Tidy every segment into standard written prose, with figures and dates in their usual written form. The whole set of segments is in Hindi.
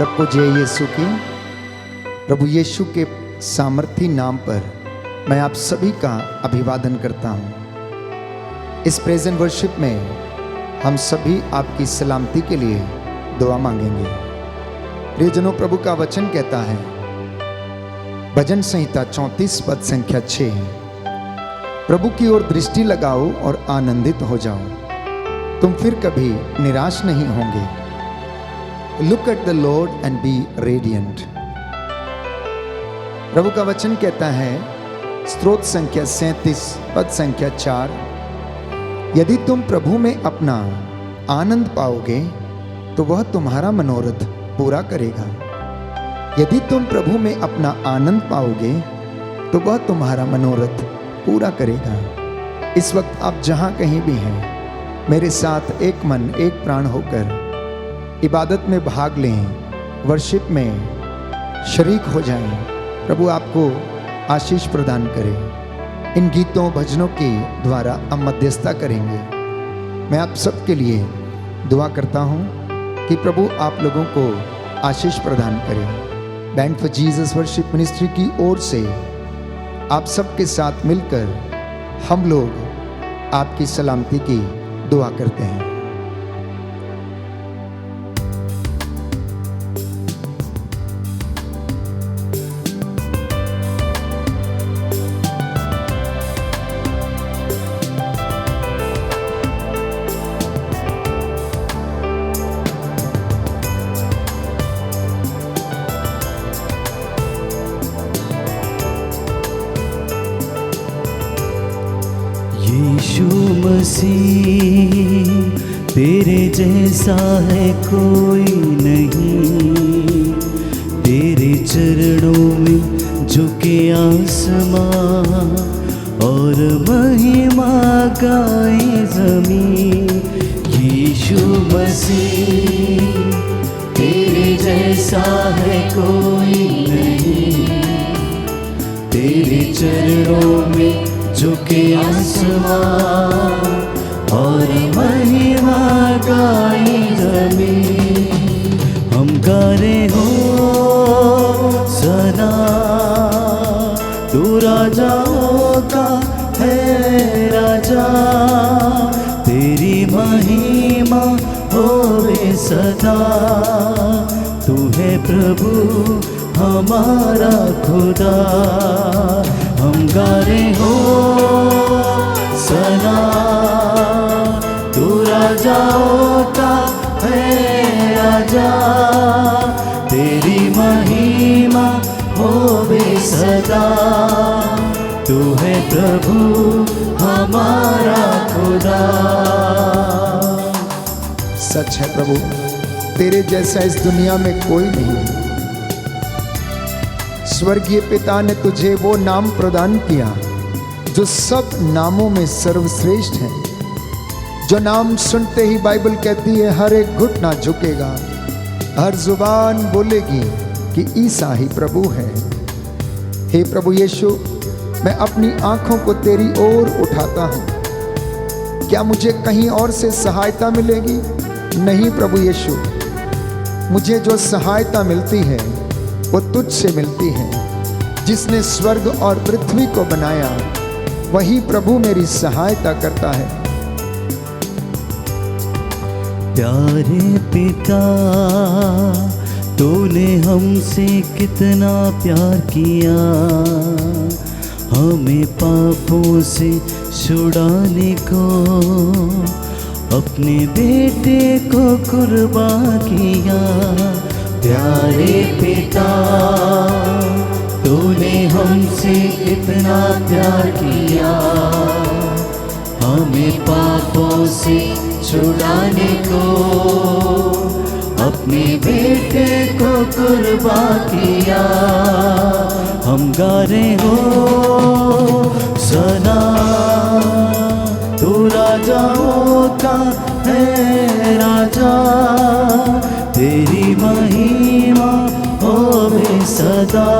सबको जय यीशु की। प्रभु यीशु के सामर्थी नाम पर मैं आप सभी का अभिवादन करता हूँ। इस प्रेजेंट वर्शिप में हम सभी आपकी सलामती के लिए दुआ मांगेंगे। प्रियजनों, प्रभु का वचन कहता है, भजन संहिता 34 पद संख्या 6, प्रभु की ओर दृष्टि लगाओ और आनंदित हो जाओ, तुम फिर कभी निराश नहीं होंगे। Look at the Lord and be radiant। प्रभु का वचन कहता है, स्तोत्र संख्या 37 पद संख्या 4, यदि तुम प्रभु में अपना आनंद पाओगे तो वह तुम्हारा मनोरथ पूरा करेगा। यदि तुम प्रभु में अपना आनंद पाओगे तो वह तुम्हारा मनोरथ पूरा करेगा। इस वक्त आप जहां कहीं भी हैं, मेरे साथ एक मन एक प्राण होकर इबादत में भाग लें, वर्शिप में शरीक हो जाएं। प्रभु आपको आशीष प्रदान करे। इन गीतों भजनों के द्वारा हम मध्यस्थता करेंगे। मैं आप सबके लिए दुआ करता हूं कि प्रभु आप लोगों को आशीष प्रदान करे। Band for Jesus worship ministry की ओर से आप सबके साथ मिलकर हम लोग आपकी सलामती की दुआ करते हैं। यीशु मसीह तेरे जैसा है कोई नहीं, तेरे चरणों में झुके आसमां और महिमा गाए ज़मीं। यीशु मसीह तेरे जैसा है कोई नहीं, तेरे चरणों में झुके आसमां और महिमा गाई ज़मीं। हम गा रहे हो सना, तू राजाओं का है राजा, तेरी महिमा होवे सदा। तू है प्रभु हमारा खुदा। हम गा रहे हो सना, तू राजाओं का है राजा, तेरी महिमा होवे सदा। तू है प्रभु हमारा खुदा। सच है प्रभु, तेरे जैसा इस दुनिया में कोई नहीं। स्वर्गीय पिता ने तुझे वो नाम प्रदान किया जो सब नामों में सर्वश्रेष्ठ है, जो नाम सुनते ही बाइबल कहती है हर एक घुटना झुकेगा, हर जुबान बोलेगी कि ईसा ही प्रभु है। हे प्रभु यीशु, मैं अपनी आंखों को तेरी ओर उठाता हूँ। क्या मुझे कहीं और से सहायता मिलेगी? नहीं प्रभु यीशु, मुझे जो सहायता मिलती है वो तुझसे मिलती है। जिसने स्वर्ग और पृथ्वी को बनाया वही प्रभु मेरी सहायता करता है। प्यारे पिता, तूने हमसे कितना प्यार किया, हमें पापों से छुड़ाने को अपने बेटे को कुर्बान किया। प्यारे पिता, तूने हमसे कितना प्यार किया, हमें पापों से छुड़ाने को अपने बेटे को कुर्बान किया। हम गा रहे हो सना, तू राजाओं का है राजा, तेरी महिमा होवे सदा।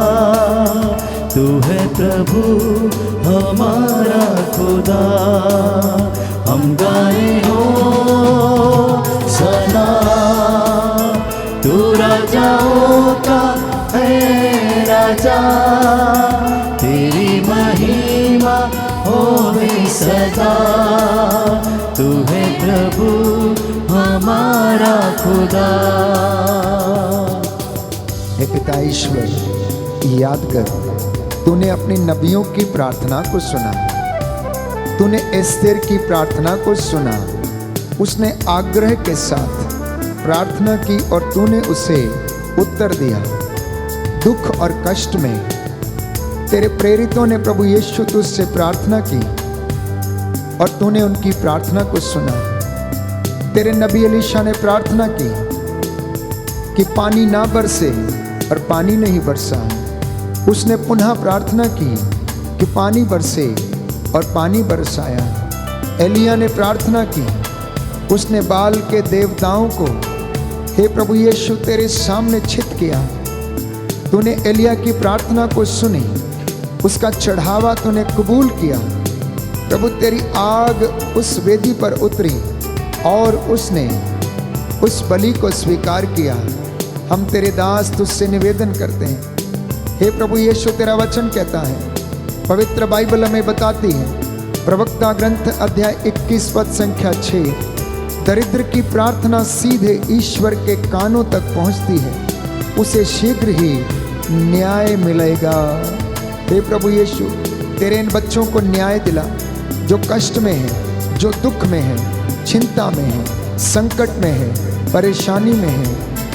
तू है प्रभु हमारा खुदा। हम गाए हो सना, तू राजाओं राजा, तेरी महिमा होवे सदा। तू है प्रभु हमारा खुदा। हे पिता ईश्वर, याद कर, तूने अपने नबियों की प्रार्थना को सुना, तूने एस्तेर की प्रार्थना को सुना। उसने आग्रह के साथ प्रार्थना की और तूने उसे उत्तर दिया। दुख और कष्ट में तेरे प्रेरितों ने प्रभु यीशु तुझसे प्रार्थना की और तूने उनकी प्रार्थना को सुना। तेरे नबी एलीशा ने प्रार्थना की कि पानी ना बरसे और पानी नहीं बरसा। उसने पुनः प्रार्थना की कि पानी बरसे और पानी बरसाया। एलिया ने प्रार्थना की, उसने बाल के देवताओं को हे प्रभु यीशु तेरे सामने छित किया। तूने एलिया की प्रार्थना को सुनी, उसका चढ़ावा तूने कबूल किया। प्रभु तेरी आग उस वेदी पर उतरी और उसने उस बलि को स्वीकार किया। हम तेरे दास तुझसे निवेदन करते हैं, हे प्रभु यीशु, तेरा वचन कहता है, पवित्र बाइबल हमें बताती है, प्रवक्ता ग्रंथ अध्याय 21 पद संख्या 6, दरिद्र की प्रार्थना सीधे ईश्वर के कानों तक पहुंचती है, उसे शीघ्र ही न्याय मिलेगा। हे प्रभु यीशु, तेरे इन बच्चों को न्याय दिला जो कष्ट में है, जो दुख में है, चिंता में है, संकट में है, परेशानी में है।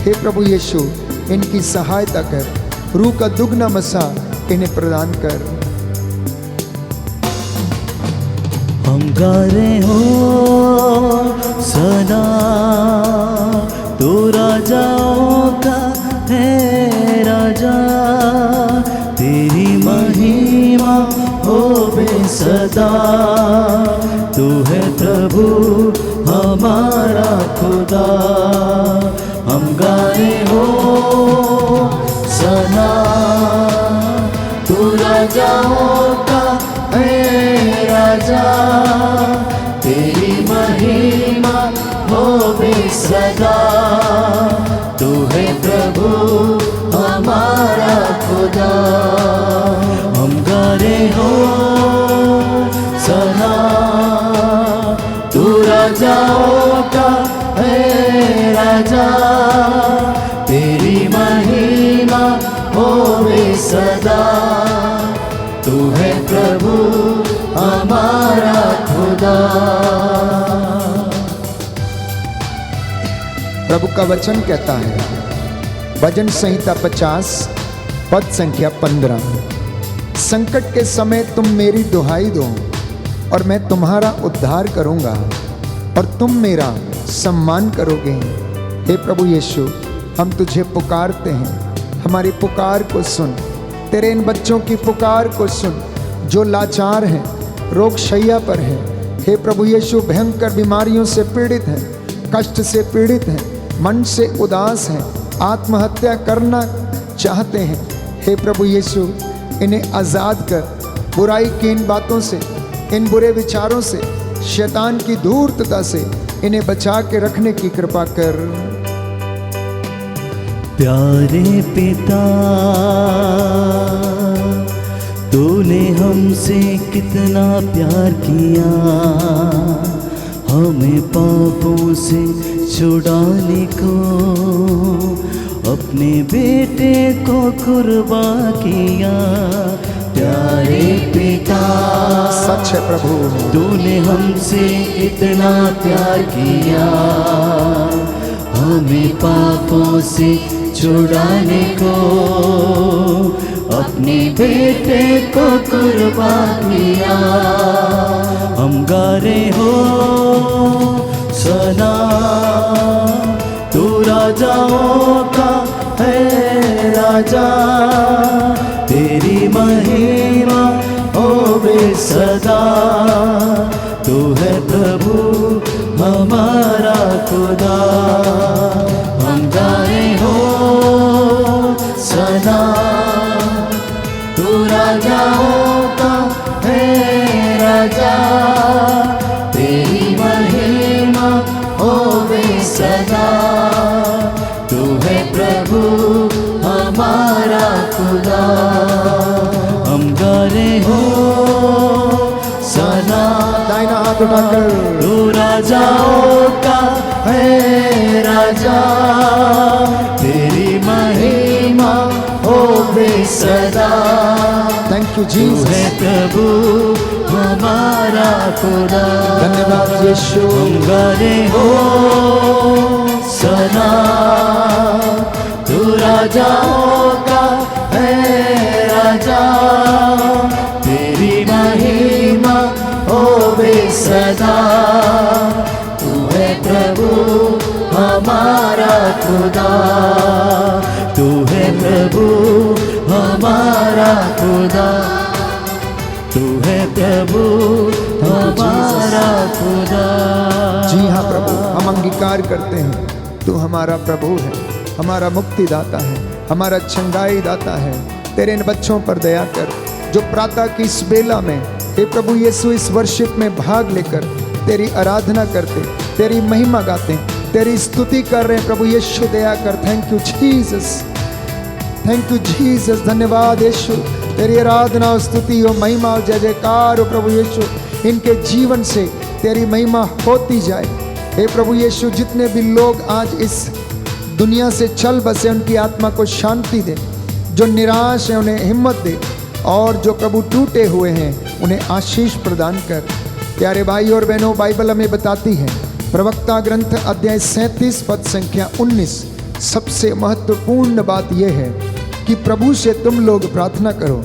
हे प्रभु यीशु, इनकी सहायता कर, रूह का दुगना मसा इन्हें प्रदान कर। हम गा रहे हो सना, तू राजाओं का है राजा, तेरी महिमा होवे सदा। तू है प्रभु हमारा खुदा। हम गाए हो सना, तू राजाओं का है राजा, तेरी महिमा होवे सदा। तू है प्रभु हमारा खुदा। हम गाए हो सना, तू राजाओं का है राजा, तेरी महिमा होवे सदा। तू है प्रभु हमारा खुदा। प्रभु का वचन कहता है, भजन संहिता 50 पद संख्या 15, संकट के समय तुम मेरी दुहाई दो और मैं तुम्हारा उद्धार करूंगा और तुम मेरा सम्मान करोगे। हे प्रभु यीशु, हम तुझे पुकारते हैं, हमारी पुकार को सुन, तेरे इन बच्चों की पुकार को सुन जो लाचार हैं, रोग शैया पर हैं। हे प्रभु यीशु, भयंकर बीमारियों से पीड़ित हैं, कष्ट से पीड़ित हैं, मन से उदास हैं, आत्महत्या करना चाहते हैं। हे प्रभु यीशु, इन्हें आज़ाद कर, बुराई की इन बातों से, इन बुरे विचारों से, शैतान की धूर्तता से इन्हें बचा के रखने की कृपा कर। प्यारे पिता, तूने हमसे कितना प्यार किया, हमें पापों से छुड़ाने को अपने बेटे को कुर्बान किया। प्यारे पिता, सच है प्रभु, तूने हमसे इतना प्यार किया, हमें पापों से छुड़ाने को अपने बेटे को कुर्बान किया। हम गा रहे हो सना, तू राजाओं का है राजा, तेरी महिमा होवे सदा। तू है प्रभु हमारा खुदा। हम गाए हो सना, तू राजाओं का है राजा, तेरी महिमा होवे सदा। तू है प्रभु हमारा खुदा। हाथ उठाकर तू राजाओं का है राजा, तेरी महिमा हो सदा। थैंक यू तू जीसस। है प्रभु हमारा खुदा। धन्यवाद यीशु। हम गाने हो सना, तू राजाओं का है राजा, तेरी महिमा हो सदा। तू है प्रभु हमारा खुदा, तू है प्रभु हमारा खुदा, तू है प्रभु हमारा खुदा। जी हाँ प्रभु, हम अंगीकार करते हैं तू हमारा प्रभु है, हमारा मुक्तिदाता है, हमारा छंगाई दाता है। तेरे इन बच्चों पर दया कर जो प्रातः की इस बेला में हे प्रभु यीशु इस वर्शिप में भाग लेकर तेरी आराधना करते, तेरी महिमा गाते, तेरी स्तुति कर रहे हैं। प्रभु यीशु दया कर। Thank you Jesus, thank you Jesus. धन्यवाद यीशु, तेरी आराधना और स्तुति हो, महिमा और जय जयकार हो प्रभु यीशु। इनके जीवन से तेरी महिमा होती जाए। हे प्रभु यीशु, जितने भी लोग आज इस दुनिया से चल बसे उनकी आत्मा को शांति दे, जो निराश है उन्हें हिम्मत दे, और जो प्रभु टूटे हुए हैं उन्हें आशीष प्रदान कर। प्यारे भाई और बहनों, बाइबल हमें बताती है प्रवक्ता ग्रंथ अध्याय 37 पद संख्या 19, सबसे महत्वपूर्ण बात यह है कि प्रभु से तुम लोग प्रार्थना करो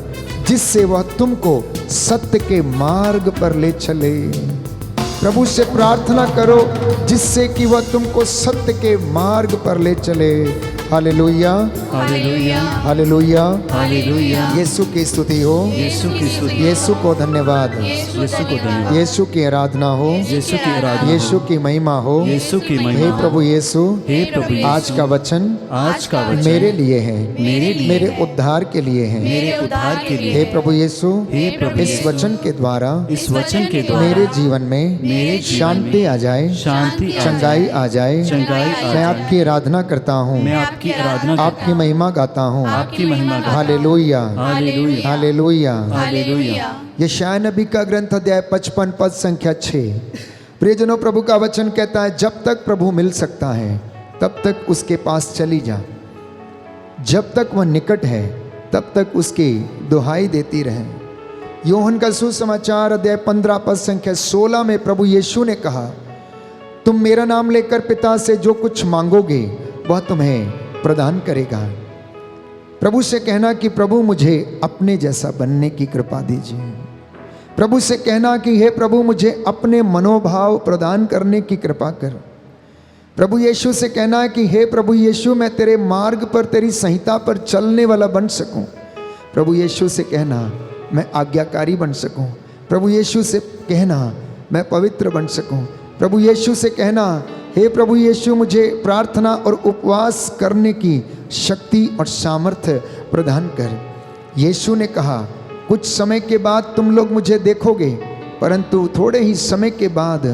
जिससे वह तुमको सत्य के मार्ग पर ले चले। प्रभु से प्रार्थना करो जिससे कि वह तुमको सत्य के मार्ग पर ले चले। Hallelujah, hallelujah, hallelujah, hallelujah. Yeshu की स्तुति हो, यीशु की स्तुति, यीशु को धन्यवाद, यीशु को धन्यवाद, यीशु की आराधना हो, यीशु की आराधना, यीशु की महिमा हो, यीशु की महिमा। हे प्रभु यीशु, हे प्रभु यीशु, आज का वचन आज का वचन मेरे लिए है, मेरे लिए, मेरे उद्धार के लिए है। मेरे उद्धार के लिए। हे प्रभु यीशु, हे प्रभु इस यीशु, वचन के द्वारा इस वचन के द्वारा मेरे जीवन में मेरे जीवन शांति में आ जाए, शांति आ चंगाई आ जाए। चंगाई आ मैं जाए। आपकी आराधना करता हूँ, मैं आपकी आराधना करता आपकी महिमा गाता हूँ। आपकी महिमा गाता हूँ। Hallelujah, hallelujah, hallelujah. हालेलुया। यशायाह नबी का ग्रंथ अध्याय 55 पद संख्या 6। प्रियजनों, प्रभु का वचन कहता है जब तक प्रभु मिल सकता है तब तक उसके पास चली जा, जब तक वह निकट है तब तक उसकी दुहाई देती रहे। योहन का सुसमाचार अध्याय 15 पद संख्या 16 में प्रभु यीशु ने कहा, तुम मेरा नाम लेकर पिता से जो कुछ मांगोगे वह तुम्हें प्रदान करेगा। प्रभु से कहना कि प्रभु मुझे अपने जैसा बनने की कृपा दीजिए। प्रभु से कहना कि हे प्रभु मुझे अपने मनोभाव प्रदान करने की कृपा कर। प्रभु यीशु से कहना कि हे प्रभु यीशु मैं तेरे मार्ग पर, तेरी संहिता पर चलने वाला बन सकूं। प्रभु यीशु से कहना मैं आज्ञाकारी बन सकूं। प्रभु यीशु से कहना मैं पवित्र बन सकूं। प्रभु यीशु से कहना हे प्रभु यीशु मुझे प्रार्थना और उपवास करने की शक्ति और सामर्थ्य प्रदान कर। यीशु ने कहा कुछ समय के बाद तुम लोग मुझे देखोगे, परंतु थोड़े ही समय के बाद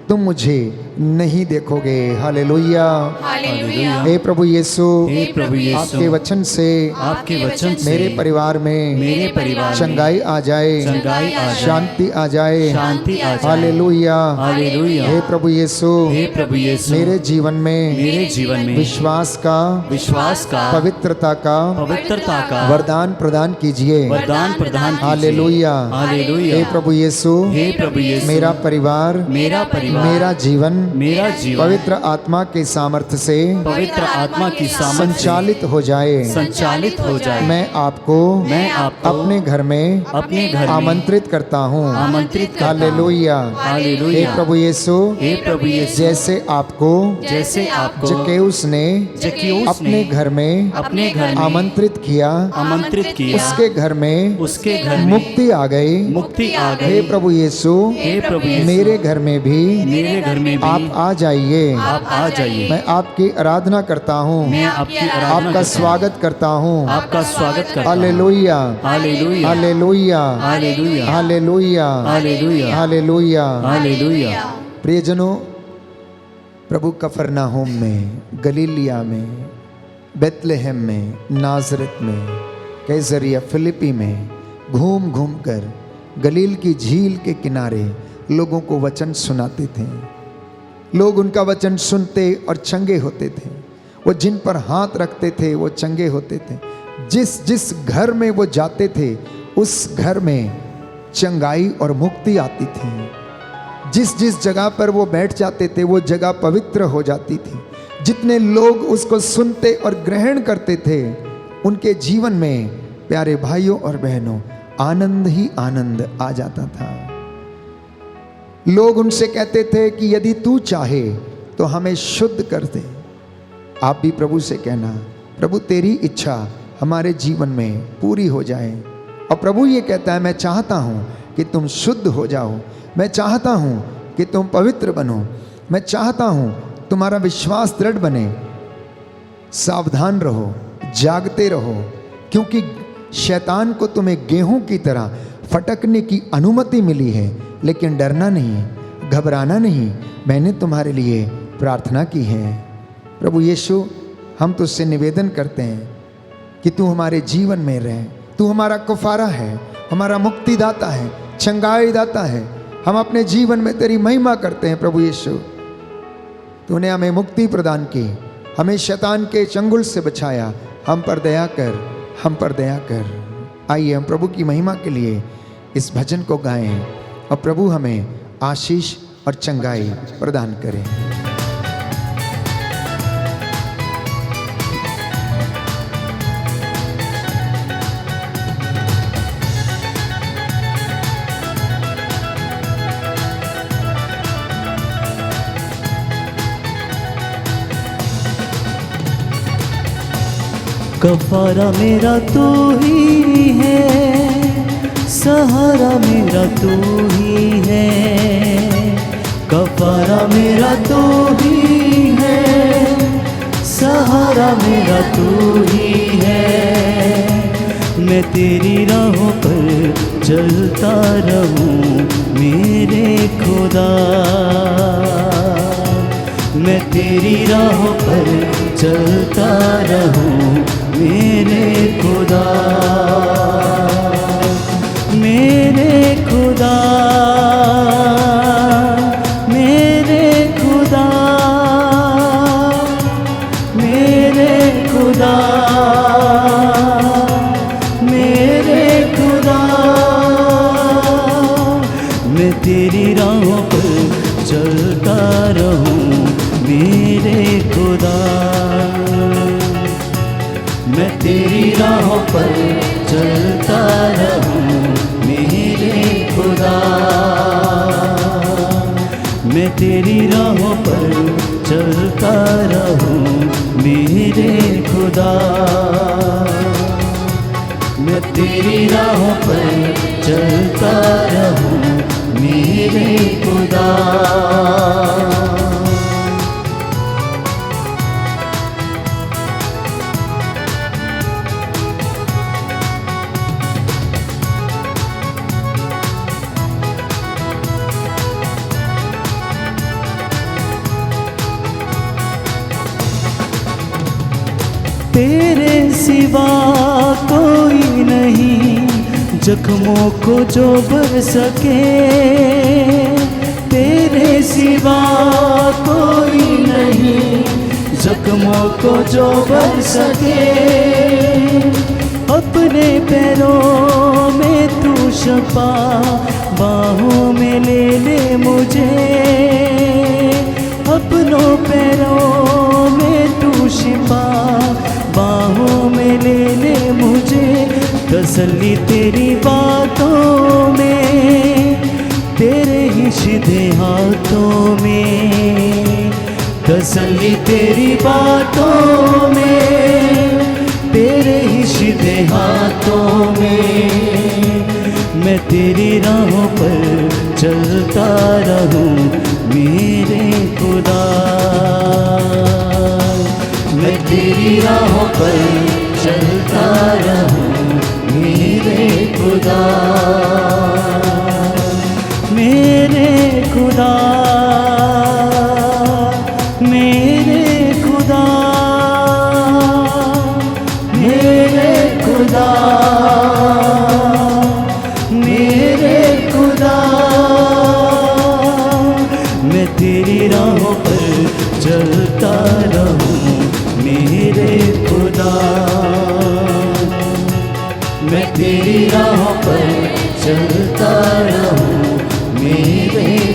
तुम मुझे नहीं देखोगे। Hallelujah, hallelujah. हे प्रभु यीशु, हे प्रभु यीशु, आपके वचन से आपके वचन से मेरे परिवार में मेरे परिवार में चंगाई आ जाए, चंगाई आ जाए, शांति आ जाए। शांति आ जाए। Hallelujah, hallelujah. हे प्रभु यीशु, हे प्रभु यीशु, मेरे जीवन में मेरे जीवन में विश्वास का, विश्वास का, पवित्रता का, पवित्रता का वरदान प्रदान कीजिए। वरदान प्रदान कीजिए। Hallelujah, hallelujah. हे प्रभु यीशु, हे प्रभु यीशु, मेरा परिवार, मेरा परिवार, मेरा जीवन मेरा जीवन पवित्र आत्मा के सामर्थ्य से पवित्र आत्मा की सामर्थ से संचालित हो जाए। संचालित हो जाए। मैं आपको अपने घर में आमंत्रित करता हूँ। आमंत्रित करता हूँ। Hallelujah, hallelujah. हे प्रभु यीशु, हे प्रभु यीशु, जैसे आपको जक्केउस ने अपने घर में आमंत्रित किया, आमंत्रित किया, उसके घर में मुक्ति आ गई। मुक्ति आ गई। हे प्रभु यीशु, हे प्रभु यीशु, मेरे घर में भी आप आ जाइए। आप आ जाइए। मैं आपकी आराधना करता हूँ, मैं आपकी आराधना आपका करता स्वागत करता हूँ। हूँ। आपका स्वागत करता हूँ। Hallelujah, hallelujah, hallelujah, hallelujah, hallelujah, hallelujah, hallelujah. Hallelujah. प्रियजनों, प्रभु कफरनाहोम में, गलीलिया में, बेतलेहम में, नाजरत में, कैसरिया फिलिपी में घूम घूम कर गलील की झील के किनारे लोगों को वचन सुनाते थे। लोग उनका वचन सुनते और चंगे होते थे। वो जिन पर हाथ रखते थे वो चंगे होते थे। जिस जिस घर में वो जाते थे उस घर में चंगाई और मुक्ति आती थी। जिस जिस जगह पर वो बैठ जाते थे वो जगह पवित्र हो जाती थी। जितने लोग उसको सुनते और ग्रहण करते थे उनके जीवन में, प्यारे भाइयों और बहनों, आनंद ही आनंद आ जाता था। लोग उनसे कहते थे कि यदि तू चाहे तो हमें शुद्ध कर दे। आप भी प्रभु से कहना, प्रभु तेरी इच्छा हमारे जीवन में पूरी हो जाए। और प्रभु ये कहता है, मैं चाहता हूँ कि तुम शुद्ध हो जाओ, मैं चाहता हूँ कि तुम पवित्र बनो, मैं चाहता हूँ तुम्हारा विश्वास दृढ़ बने। सावधान रहो, जागते रहो, क्योंकि शैतान को तुम्हें गेहूं की तरह फटकने की अनुमति मिली है। लेकिन डरना नहीं, घबराना नहीं, मैंने तुम्हारे लिए प्रार्थना की है। प्रभु यीशु, हम तुझसे निवेदन करते हैं कि तू हमारे जीवन में रहे। तू हमारा कुफारा है, हमारा मुक्तिदाता है, चंगाई दाता है। हम अपने जीवन में तेरी महिमा करते हैं। प्रभु यीशु, तूने हमें मुक्ति प्रदान की, हमें शैतान के चंगुल से बचाया। हम पर दया कर, हम पर दया कर। आइए हम प्रभु की महिमा के लिए इस भजन को गाएं और प्रभु हमें आशीष और चंगाई प्रदान करें। कफारा मेरा तू ही है, सहारा मेरा तू ही है। कफारा मेरा तू ही है, सहारा मेरा तू ही है। मैं तेरी राहों पर चलता रहूं मेरे खुदा, मैं तेरी राहों पर चलता रहूं मेरे खुदा, मेरे खुदा, मेरे खुदा, मेरे खुदा, मेरे खुदा। मैं तेरी राहों पर चलता रहूं मेरे खुदा, मैं तेरी राहों पर चलता रहूं मेरे खुदा, मैं तेरी राहों पर चलता रहूं मेरे खुदा, मैं तेरी राहों पर चलता रहूं मेरे खुदा। तेरे सिवा कोई नहीं जख्मों को जो भर सके, तेरे सिवा कोई नहीं जख्मों को जो भर सके। अपने पैरों में तू शफा, बाहों में ले ले मुझे, अपनों पैरों में तू शिफा, बाहों में ले ले मुझे। तसल्ली तेरी बातों में, तेरे ही सीधे हाथों में, तसल्ली तेरी बातों में, तेरे ही सीधे हाथों में। मैं तेरी राहों पर चलता रहूं मेरे खुदा, मैं तेरी राहों पर चलता रहूं मेरे खुदा, मेरे खुदा, मेरे खुदा, मेरे खुदा, मेरे खुदा,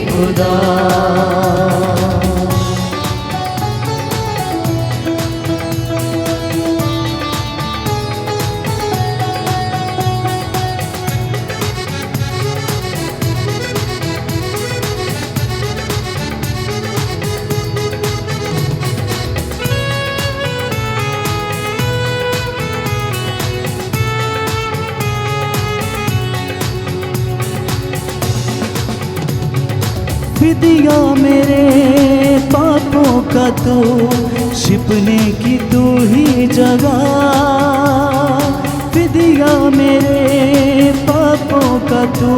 खुदा। फिदिया मेरे पापों का तू, छिपने की तू ही जगह। फिदिया मेरे पापों का तू,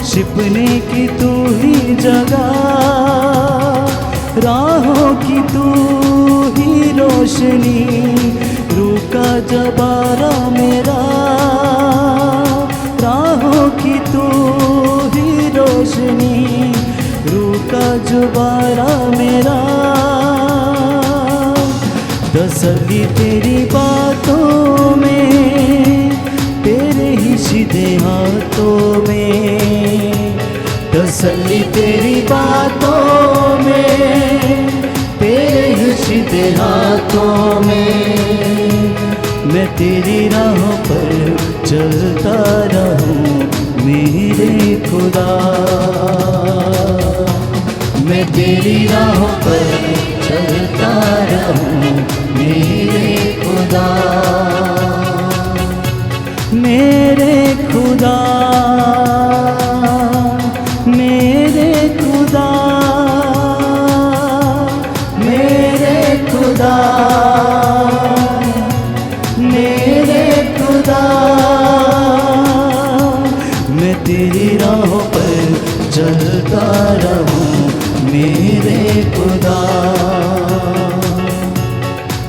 छिपने की तू ही जगह। राहों की तू ही रोशनी, रूका जबारा मेरा। राहों की तू ही रोशनी, रूका जुबारा मेरा। तसल्ली तेरी बातों में, तेरे ही सीधे हाथों में। तसल्ली तेरी बातों में, तेरे ही सीधे हाथों में। मैं तेरी राहों पर चलता रहूं मेरे खुदा। मैं तेरी राहों पर चलता रहूं मेरे खुदा। मेरे खुदा, मेरे खुदा, मेरे खुदा, मेरे खुदा। मैं तेरी राहों पर चलता रहूं मेरे खुदा।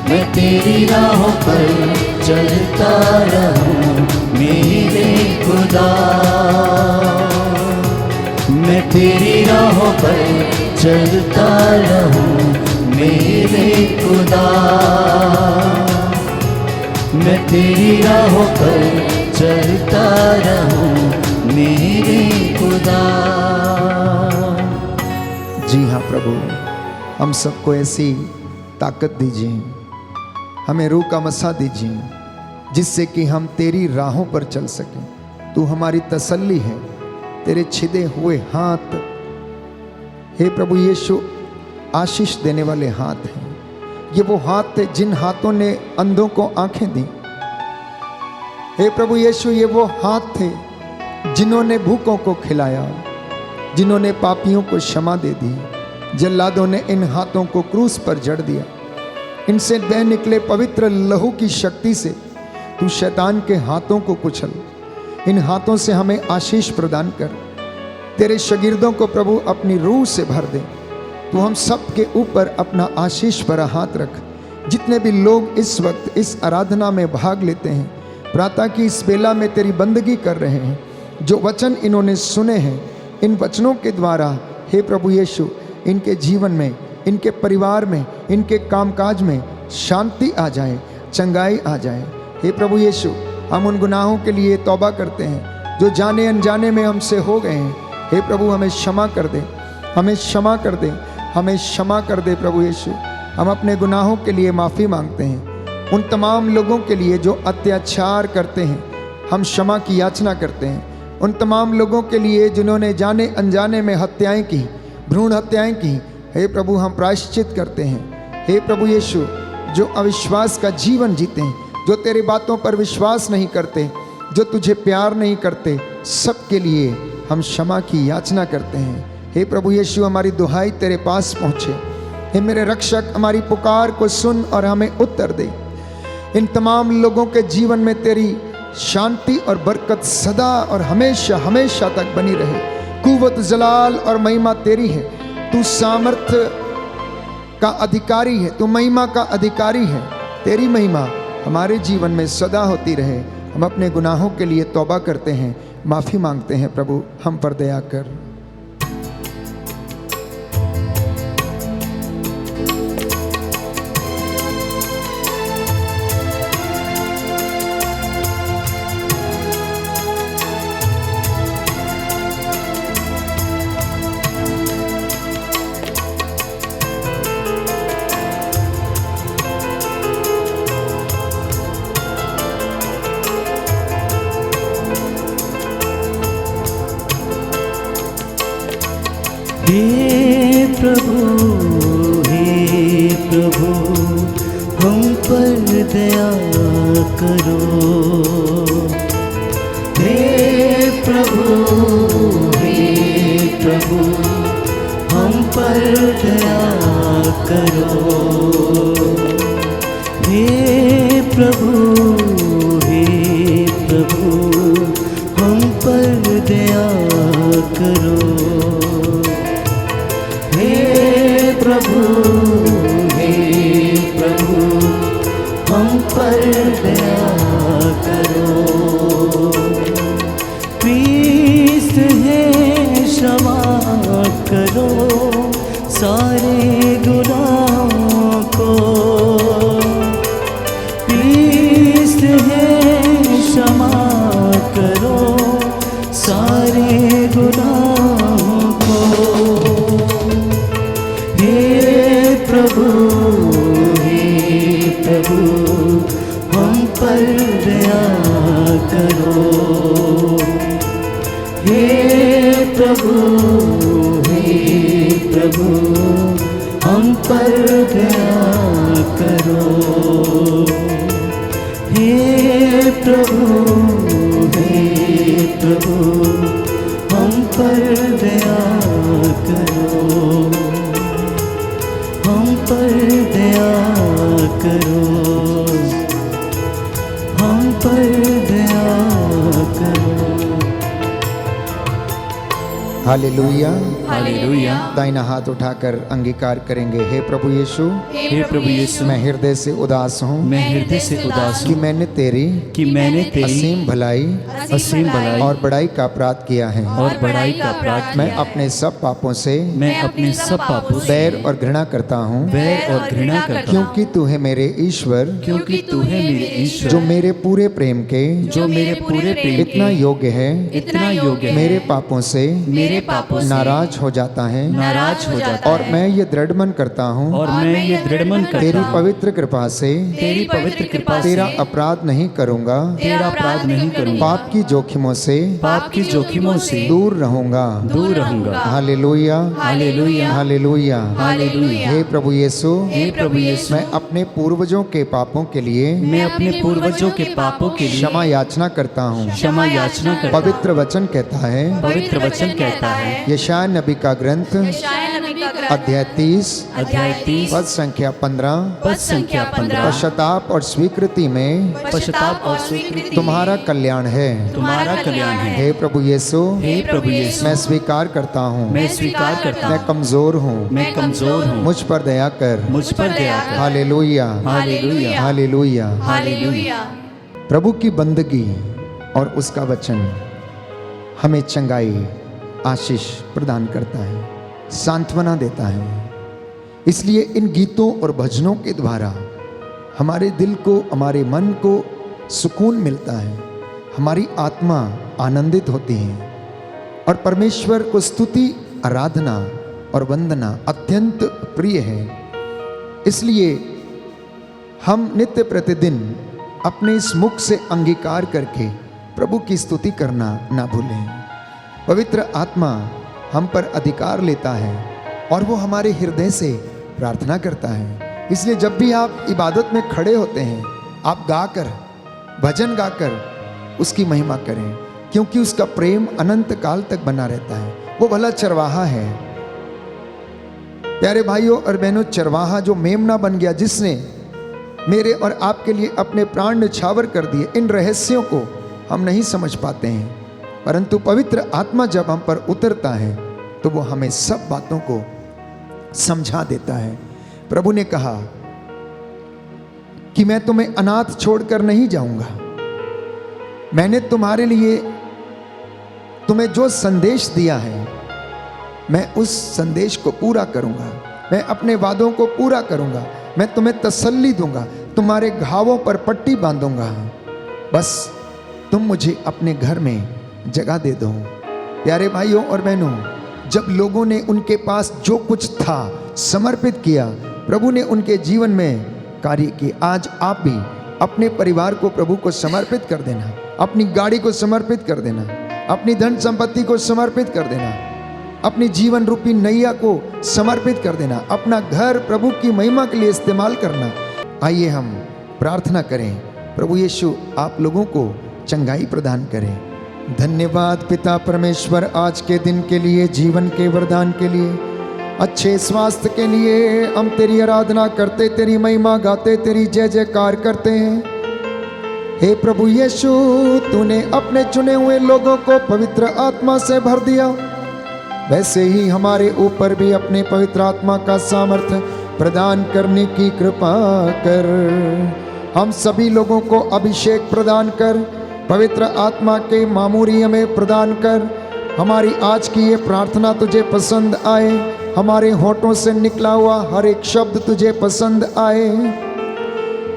मैं तेरी राहों पर चलता रहूं मेरे खुदा। मैं तेरी राहों पर चलता रहूं मेरे खुदा। मैं तेरी राहों पर चलता रहूं मेरे खुदा। जी हाँ प्रभु, हम सबको ऐसी ताकत दीजिए, हमें रूह का मसा दीजिए, जिससे कि हम तेरी राहों पर चल सकें। तू हमारी तसल्ली है, तेरे छिदे हुए हाथ, हे प्रभु यीशु, आशीष देने वाले हाथ हैं। ये वो हाथ थे जिन हाथों ने अंधों को आंखें दी। हे प्रभु यीशु, ये वो हाथ थे जिन्होंने भूखों को खिलाया, जिन्होंने पापियों को क्षमा दे दी। जल्लादों ने इन हाथों को क्रूस पर जड़ दिया। इनसे बह निकले पवित्र लहू की शक्ति से तू शैतान के हाथों को कुचल। इन हाथों से हमें आशीष प्रदान कर। तेरे शागिर्दों को प्रभु अपनी रूह से भर दे। तू हम सब के ऊपर अपना आशीष भरा हाथ रख। जितने भी लोग इस वक्त इस आराधना में भाग लेते हैं, प्रातः की इस बेला में तेरी बंदगी कर रहे हैं, जो वचन इन्होंने सुने हैं, इन वचनों के द्वारा हे प्रभु यीशु, इनके जीवन में, इनके परिवार में, इनके कामकाज में शांति आ जाए, चंगाई आ जाए। हे प्रभु यीशु, हम उन गुनाहों के लिए तौबा करते हैं जो जाने अनजाने में हमसे हो गए हैं। हे प्रभु, हमें क्षमा कर दे, हमें क्षमा कर दे, हमें क्षमा कर दे प्रभु यीशु। हम अपने गुनाहों के लिए माफ़ी मांगते हैं। उन तमाम लोगों के लिए जो अत्याचार करते हैं, हम क्षमा की याचना करते हैं। उन तमाम लोगों के लिए जिन्होंने जाने अनजाने में हत्याएं की, भ्रूण हत्याएं की, हे प्रभु हम प्रायश्चित करते हैं। हे प्रभु यीशु, जो अविश्वास का जीवन जीते हैं, जो तेरी बातों पर विश्वास नहीं करते, जो तुझे प्यार नहीं करते, सबके लिए हम क्षमा की याचना करते हैं। हे प्रभु यीशु, हमारी दुहाई तेरे पास पहुँचे। हे मेरे रक्षक, हमारी पुकार को सुन और हमें उत्तर दे। इन तमाम लोगों के जीवन में तेरी शांति और बरकत सदा और हमेशा हमेशा तक बनी रहे। कुव्वत, जलाल और महिमा तेरी है। तू सामर्थ्य का अधिकारी है, तू महिमा का अधिकारी है। तेरी महिमा हमारे जीवन में सदा होती रहे। हम अपने गुनाहों के लिए तौबा करते हैं, माफ़ी मांगते हैं। प्रभु हम पर दया कर। हे प्रभु हम पर दया करो। हे प्रभु हम पर दया करो। हे प्रभु हम पर दया करो। हे प्रभु हम पर दया करो। क्रिस्त है क्षमा करो सारे गुनाहों को। क्रिस्त है क्षमा करो सारे गुनाहों को। हे प्रभु हम पर दया करो। हे प्रभु हम पर दया करो। हे प्रभु हम पर दया करो। हम पर दया करो। हम पर दया करो। हालेलुया। हालेलुया। दाहिना हाथ उठाकर अंगीकार करेंगे। हे प्रभु यीशु, हे प्रभु यीशु, मैं हृदय से उदास हूँ मैं हृदय से उदास कि हूँ मैंने तेरी असीम भलाई और बड़ाई का अपराध किया है। और बड़ाई का अपराध मैं अपने सब पापों से बैर और घृणा करता हूँ, क्योंकि तू है मेरे ईश्वर, क्योंकि तू है मेरे ईश्वर, जो मेरे पूरे प्रेम के इतना योग्य है, मेरे पापों से नाराज हो जाता है। और मैं ये दृढ़ मन करता हूँ तेरी पवित्र कृपा से तेरा अपराध नहीं करूँगा, पाप की जोखिमों से दूर रहूँगा। हालेलुया। हालेलुया। हे प्रभु यीशु, मैं अपने पूर्वजों के पापों के लिए क्षमा याचना करता हूँ। पवित्र वचन कहता है, यशायाह नबी का ग्रंथ अध्याय 30 पद संख्या 15, पश्चाताप और स्वीकृति में तुम्हारा कल्याण है। हे प्रभु यीशु, मैं स्वीकार करता हूँ मैं कमजोर हूँ, मुझ पर दया कर। हालेलुया। हालेलुया। प्रभु की बंदगी और उसका वचन हमें चंगाई, आशीष प्रदान करता है, सांत्वना देता है। इसलिए इन गीतों और भजनों के द्वारा हमारे दिल को, हमारे मन को सुकून मिलता है, हमारी आत्मा आनंदित होती है और परमेश्वर को स्तुति, आराधना और वंदना अत्यंत प्रिय है। इसलिए हम नित्य प्रतिदिन अपने इस मुख से अंगीकार करके प्रभु की स्तुति करना ना भूलें। पवित्र आत्मा हम पर अधिकार लेता है और वो हमारे हृदय से प्रार्थना करता है। इसलिए जब भी आप इबादत में खड़े होते हैं, आप गाकर, भजन गाकर उसकी महिमा करें, क्योंकि उसका प्रेम अनंत काल तक बना रहता है। वो भला चरवाहा है। प्यारे भाइयों और बहनों, चरवाहा जो मेमना बन गया, जिसने मेरे और आपके लिए अपने प्राण न्यौछावर कर दिए, इन रहस्यों को हम नहीं समझ पाते हैं, परंतु पवित्र आत्मा जब हम पर उतरता है तो वो हमें सब बातों को समझा देता है। प्रभु ने कहा कि मैं तुम्हें अनाथ छोड़कर नहीं जाऊंगा। मैंने तुम्हारे लिए तुम्हें जो संदेश दिया है, मैं उस संदेश को पूरा करूंगा। मैं अपने वादों को पूरा करूंगा। मैं तुम्हें तसल्ली दूंगा, तुम्हारे घावों पर पट्टी बांधूंगा। बस तुम मुझे अपने घर में जगह दे दो। प्यारे भाइयों और बहनों, जब लोगों ने उनके पास जो कुछ था समर्पित किया, प्रभु ने उनके जीवन में कार्य किए। आज आप भी अपने परिवार को प्रभु को समर्पित कर देना, अपनी गाड़ी को समर्पित कर देना, अपनी धन संपत्ति को समर्पित कर देना, अपनी जीवन रूपी नैया को समर्पित कर देना, अपना घर प्रभु की महिमा के लिए इस्तेमाल करना। आइए हम प्रार्थना करें, प्रभु यीशु आप लोगों को चंगाई प्रदान करें। धन्यवाद पिता परमेश्वर आज के दिन के लिए, जीवन के वरदान के लिए, अच्छे स्वास्थ्य के लिए। हम तेरी आराधना करते, तेरी महिमा गाते, तेरी जय जयकार करते हैं। हे प्रभु यीशु, तूने अपने चुने हुए लोगों को पवित्र आत्मा से भर दिया, वैसे ही हमारे ऊपर भी अपने पवित्र आत्मा का सामर्थ्य प्रदान करने की कृपा कर। हम सभी लोगों को अभिषेक प्रदान कर, पवित्र आत्मा के मामूरी हमें प्रदान कर। हमारी आज की ये प्रार्थना तुझे पसंद आए, हमारे होठों से निकला हुआ हर एक शब्द तुझे पसंद आए,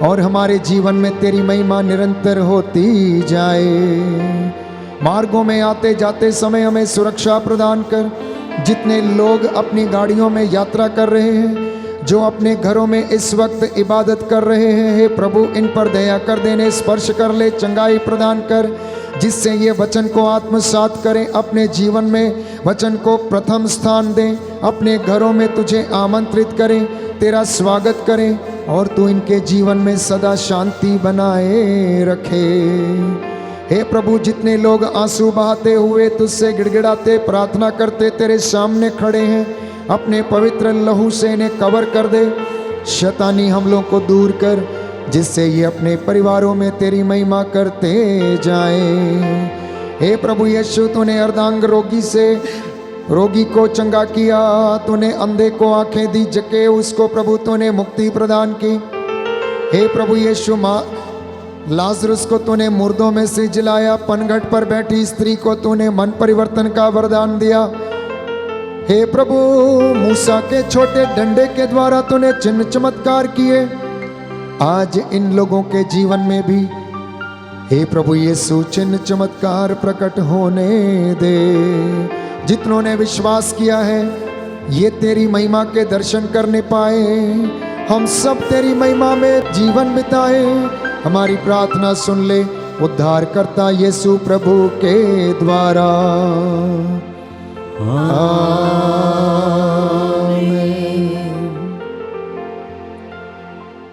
और हमारे जीवन में तेरी महिमा निरंतर होती जाए। मार्गों में आते जाते समय हमें सुरक्षा प्रदान कर। जितने लोग अपनी गाड़ियों में यात्रा कर रहे हैं, जो अपने घरों में इस वक्त इबादत कर रहे हैं, हे प्रभु इन पर दया कर देने, स्पर्श कर ले, चंगाई प्रदान कर, जिससे ये वचन को आत्मसात करें, अपने जीवन में वचन को प्रथम स्थान दें, अपने घरों में तुझे आमंत्रित करें, तेरा स्वागत करें, और तू इनके जीवन में सदा शांति बनाए रखे। हे प्रभु, जितने लोग आंसू बहाते हुए तुझसे गिड़गिड़ाते प्रार्थना करते तेरे सामने खड़े हैं, अपने पवित्र लहू से इन्हें कवर कर दे। शैतानी हमलों को दूर कर, जिससे ये अपने परिवारों में तेरी महिमा करते जाएं। हे प्रभु यीशु, तूने अर्धांग रोगी को चंगा किया, तूने अंधे को आंखें दी, जके उसको प्रभु तूने मुक्ति प्रदान की। हे प्रभु यीशु, माँ लाजरुस को तूने मुर्दों में से जिलाया, पनघट पर बैठी स्त्री को तूने मन परिवर्तन का वरदान दिया। हे प्रभु, मूसा के छोटे डंडे के द्वारा तूने चिन्ह चमत्कार किए, आज इन लोगों के जीवन में भी हे प्रभु यीशु चिन्ह चमत्कार प्रकट होने दे। जितनों ने विश्वास किया है ये तेरी महिमा के दर्शन करने पाए, हम सब तेरी महिमा में जीवन बिताए। हमारी प्रार्थना सुन ले उद्धारकर्ता यीशु प्रभु के द्वारा। आमीन।